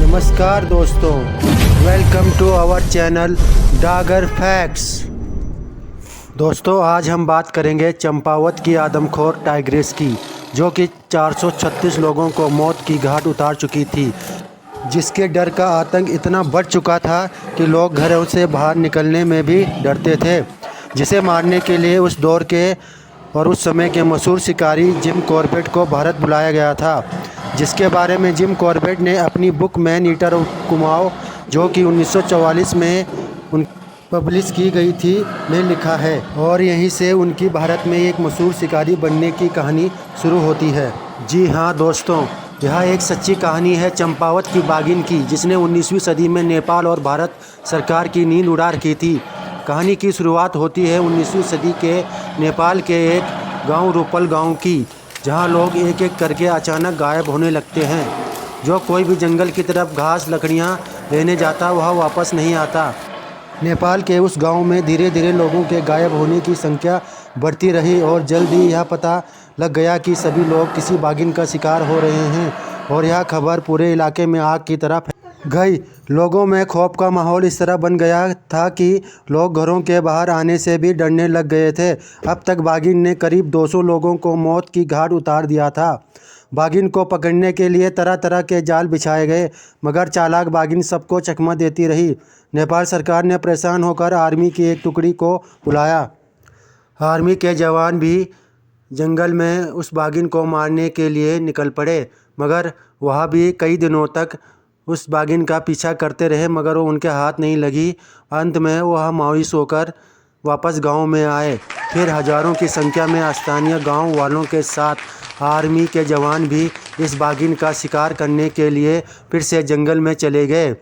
नमस्कार दोस्तों, welcome to our channel Dagar facts. दोस्तों, आज हम बात करेंगे चंपावत की आदमखोर टाइग्रेस की, जो कि 436 लोगों को मौत की घाट उतार चुकी थी, जिसके डर का आतंक इतना बढ़ चुका था कि लोग घरों से बाहर निकलने में भी डरते थे। जिसे मारने के लिए उस दौर के और उस समय के मशहूर शिकारी जिम कॉर्बेट को भारत बुलाया गया था, जिसके बारे में जिम कॉर्बेट ने अपनी book man eater of Kumaon, जो कि 1944 में पब्लिश की गई थी, में लिखा है। और यहीं से उनकी भारत में एक मशहूर शिकारी बनने की कहानी शुरू होती है। जी हाँ दोस्तों, यह एक सच्ची कहानी है चंपावत की बाघिन की, जिसने 19वीं सदी में नेपाल और भारत सरकार की नींद उड़ा रखी थी। कहानी की शुरुआत होती है 19वीं सदी के नेपाल के एक गांव रूपल गांव की, जहां लोग एक एक करके अचानक गायब होने लगते हैं। जो कोई भी जंगल की तरफ घास लकड़ियां लेने जाता वह वापस नहीं आता। नेपाल के उस गांव में धीरे धीरे लोगों के गायब होने की संख्या बढ़ती रही और जल्द ही यह पता लग गया कि सभी लोग किसी बाघिन का शिकार हो रहे हैं, और यह खबर पूरे इलाके में आग की तरह फैल गई। लोगों में खौफ का माहौल इस तरह बन गया था कि लोग घरों के बाहर आने से भी डरने लग गए थे। अब तक बाघिन ने करीब 200 लोगों को मौत की घाट उतार दिया था। बाघिन को पकड़ने के लिए तरह तरह के जाल बिछाए गए, मगर चालाक बाघिन सबको चकमा देती रही। नेपाल सरकार ने परेशान होकर आर्मी की एक टुकड़ी को बुलाया। आर्मी के जवान भी जंगल में उस बाघिन को मारने के लिए निकल पड़े, मगर वह भी कई दिनों तक उस बाघिन का पीछा करते रहे, मगर वो उनके हाथ नहीं लगी। अंत में वह मायूस होकर वापस गांव में आए। फिर हजारों की संख्या में स्थानीय गांव वालों के साथ आर्मी के जवान भी इस बाघिन का शिकार करने के लिए फिर से जंगल में चले गए।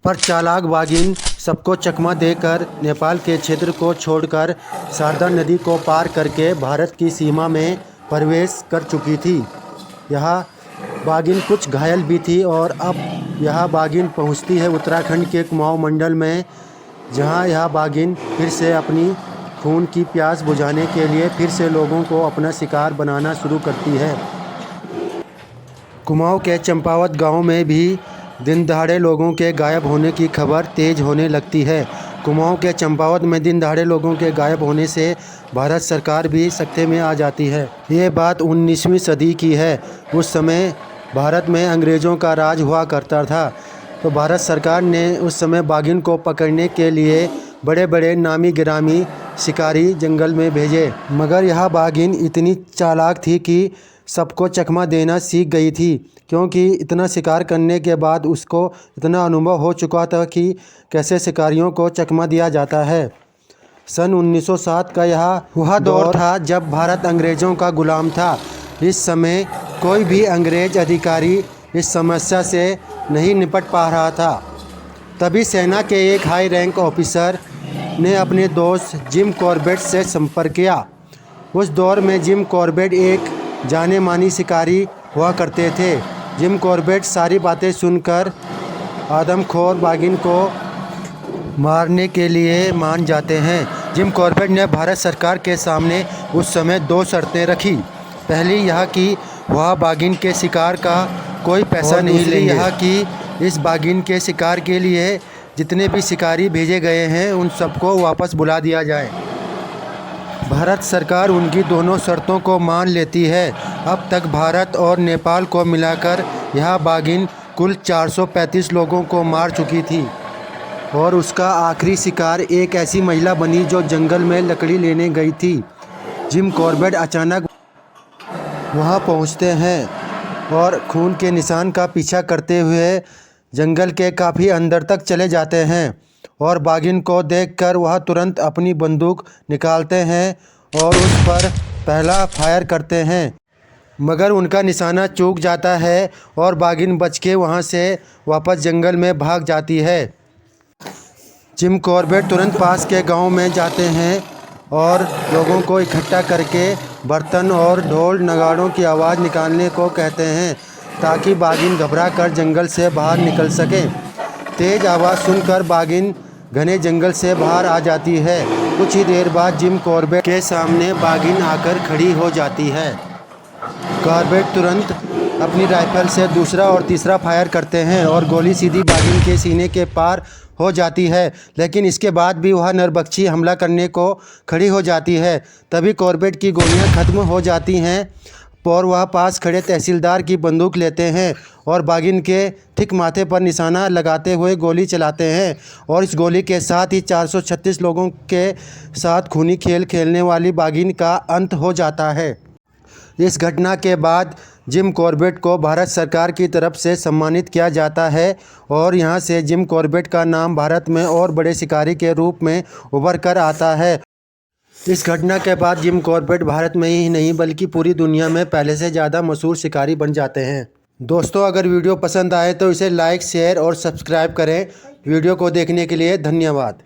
पर चालाक बाघिन सबको चकमा देकर नेपाल के क्षेत्र को छोड़कर शारदा नदी को पार करके भारत की सीमा में प्रवेश कर चुकी थी। यह बाघिन कुछ घायल भी थी, और अब यह बाघिन पहुंचती है उत्तराखंड के कुमाऊं मंडल में, जहां यह बाघिन फिर से अपनी खून की प्यास बुझाने के लिए फिर से लोगों को अपना शिकार बनाना शुरू करती है। कुमाऊं के चंपावत गांव में भी दिन दहाड़े लोगों के गायब होने की खबर तेज होने लगती है। कुमाऊं के चंपावत में दिन दहाड़े लोगों के गायब होने से भारत सरकार भी सख्ते में आ जाती है। ये बात 19वीं सदी की है। उस समय भारत में अंग्रेज़ों का राज हुआ करता था, तो भारत सरकार ने उस समय बाघिन को पकड़ने के लिए बड़े बड़े नामी गिरामी शिकारी जंगल में भेजे, मगर यह बाघिन इतनी चालाक थी कि सबको चकमा देना सीख गई थी, क्योंकि इतना शिकार करने के बाद उसको इतना अनुभव हो चुका था कि कैसे शिकारियों को चकमा दिया जाता है। सन 1907 का यह वह दौर था जब भारत अंग्रेज़ों का गुलाम था। इस समय कोई भी अंग्रेज अधिकारी इस समस्या से नहीं निपट पा रहा था। तभी सेना के एक हाई रैंक ऑफिसर ने अपने दोस्त जिम कॉर्बेट से संपर्क किया। उस दौर में जिम कॉर्बेट एक जाने मानी शिकारी हुआ करते थे। जिम कॉर्बेट सारी बातें सुनकर आदमखोर बाघिन को मारने के लिए मान जाते हैं। जिम कॉर्बेट ने भारत सरकार के सामने उस समय 2 शर्तें रखी। पहली यह कि वह बाघिन के शिकार का कोई पैसा नहीं लेंगे। यह कि इस बाघिन के शिकार के लिए जितने भी शिकारी भेजे गए हैं उन सबको वापस बुला दिया जाए। भारत सरकार उनकी दोनों शर्तों को मान लेती है। अब तक भारत और नेपाल को मिलाकर यह बाघिन कुल 435 लोगों को मार चुकी थी, और उसका आखिरी शिकार एक ऐसी महिला बनी जो जंगल में लकड़ी लेने गई थी। जिम कॉर्बेट अचानक वहां पहुंचते हैं और खून के निशान का पीछा करते हुए जंगल के काफ़ी अंदर तक चले जाते हैं, और बाघिन को देखकर वह तुरंत अपनी बंदूक निकालते हैं और उस पर पहला फायर करते हैं, मगर उनका निशाना चूक जाता है और बाघिन बच के वहाँ से वापस जंगल में भाग जाती है। जिम कॉर्बेट तुरंत पास के गांव में जाते हैं और लोगों को इकट्ठा करके बर्तन और ढोल नगाड़ों की आवाज़ निकालने को कहते हैं, ताकि बाघिन घबरा कर जंगल से बाहर निकल सके। तेज़ आवाज़ सुनकर बाघिन घने जंगल से बाहर आ जाती है। कुछ ही देर बाद जिम कॉर्बेट के सामने बाघिन आकर खड़ी हो जाती है। कॉर्बेट तुरंत अपनी राइफल से दूसरा और तीसरा फायर करते हैं और गोली सीधी बाघिन के सीने के पार हो जाती है, लेकिन इसके बाद भी वह नरबख्शी हमला करने को खड़ी हो जाती है। तभी कॉर्बेट की गोलियां खत्म हो जाती हैं और वह पास खड़े तहसीलदार की बंदूक लेते हैं और बाघिन के ठीक माथे पर निशाना लगाते हुए गोली चलाते हैं और इस गोली के साथ ही 436 लोगों के साथ खूनी खेल खेलने वाली बाघिन का अंत हो जाता है। इस घटना के बाद जिम कॉर्बेट को भारत सरकार की तरफ से सम्मानित किया जाता है और यहाँ से जिम कॉर्बेट का नाम भारत में और बड़े शिकारी के रूप में उभर कर आता है। इस घटना के बाद जिम कॉर्बेट भारत में ही नहीं बल्कि पूरी दुनिया में पहले से ज़्यादा मशहूर शिकारी बन जाते हैं। दोस्तों, अगर वीडियो पसंद आए तो इसे लाइक, शेयर और सब्सक्राइब करें। वीडियो को देखने के लिए धन्यवाद।